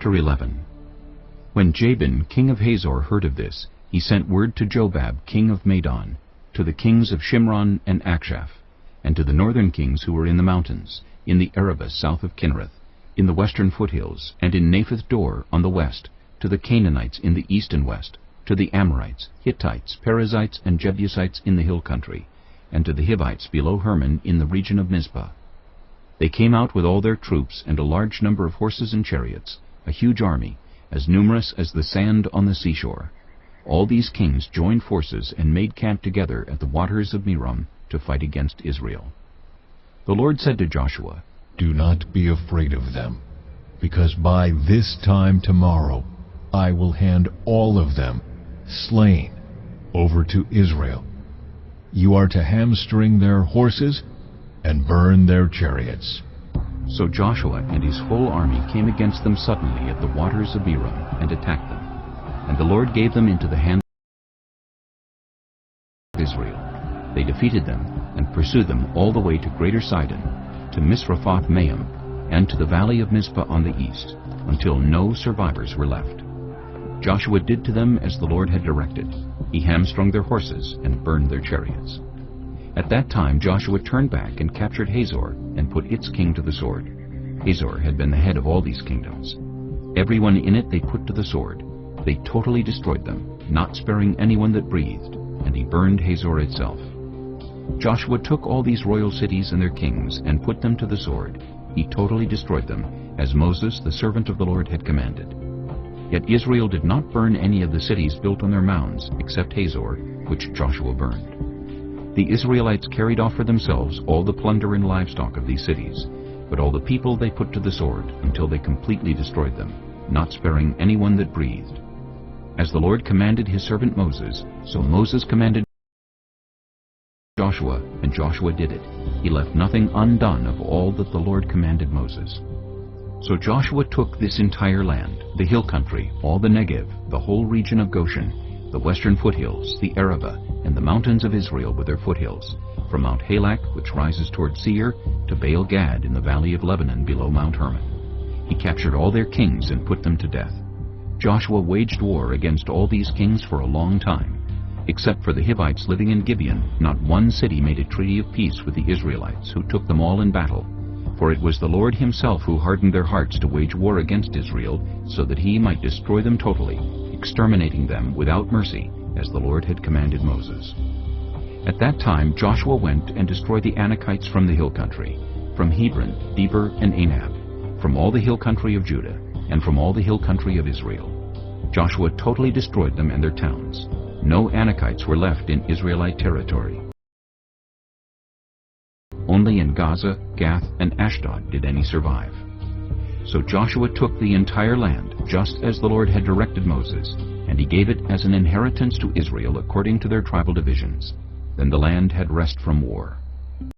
Chapter 11. When Jabin king of Hazor heard of this, he sent word to Jobab king of Madon, to the kings of Shimron and Akshaph, and to the northern kings who were in the mountains, in the Arabah south of Kinnereth, in the western foothills, and in Naphath Dor on the west, to the Canaanites in the east and west, to the Amorites, Hittites, Perizzites, and Jebusites in the hill country, and to the Hivites below Hermon in the region of Mizpah. They came out with all their troops and a large number of horses and chariots, a huge army, as numerous as the sand on the seashore. All these kings joined forces and made camp together at the waters of Merom to fight against Israel. The Lord said to Joshua, "Do not be afraid of them, because by this time tomorrow I will hand all of them, slain, over to Israel. You are to hamstring their horses and burn their chariots." So Joshua and his whole army came against them suddenly at the waters of Merom and attacked them. And the Lord gave them into the hand of Israel. They defeated them and pursued them all the way to Greater Sidon, to Misrephoth-Maim, and to the valley of Mizpah on the east, until no survivors were left. Joshua did to them as the Lord had directed. He hamstrung their horses and burned their chariots. At that time Joshua turned back and captured Hazor and put its king to the sword. Hazor had been the head of all these kingdoms. Everyone in it they put to the sword. They totally destroyed them, not sparing anyone that breathed, and he burned Hazor itself. Joshua took all these royal cities and their kings and put them to the sword. He totally destroyed them, as Moses, the servant of the Lord, had commanded. Yet Israel did not burn any of the cities built on their mounds, except Hazor, which Joshua burned. The Israelites carried off for themselves all the plunder and livestock of these cities, but all the people they put to the sword until they completely destroyed them, not sparing anyone that breathed. As the Lord commanded his servant Moses, so Moses commanded Joshua, and Joshua did it. He left nothing undone of all that the Lord commanded Moses. So Joshua took this entire land, the hill country, all the Negev, the whole region of Goshen, the western foothills, the Arabah, and the mountains of Israel with their foothills, from Mount Halak, which rises toward Seir, to Baal Gad in the valley of Lebanon below Mount Hermon. He captured all their kings and put them to death. Joshua waged war against all these kings for a long time. Except for the Hivites living in Gibeon, not one city made a treaty of peace with the Israelites, who took them all in battle. For it was the Lord himself who hardened their hearts to wage war against Israel, so that he might destroy them totally, exterminating them without mercy, as the Lord had commanded Moses. At that time Joshua went and destroyed the Anakites from the hill country, from Hebron, Debir, and Anab, from all the hill country of Judah, and from all the hill country of Israel. Joshua totally destroyed them and their towns. No Anakites were left in Israelite territory. Only in Gaza, Gath, and Ashdod did any survive. So Joshua took the entire land, just as the Lord had directed Moses, and he gave it as an inheritance to Israel according to their tribal divisions. Then the land had rest from war.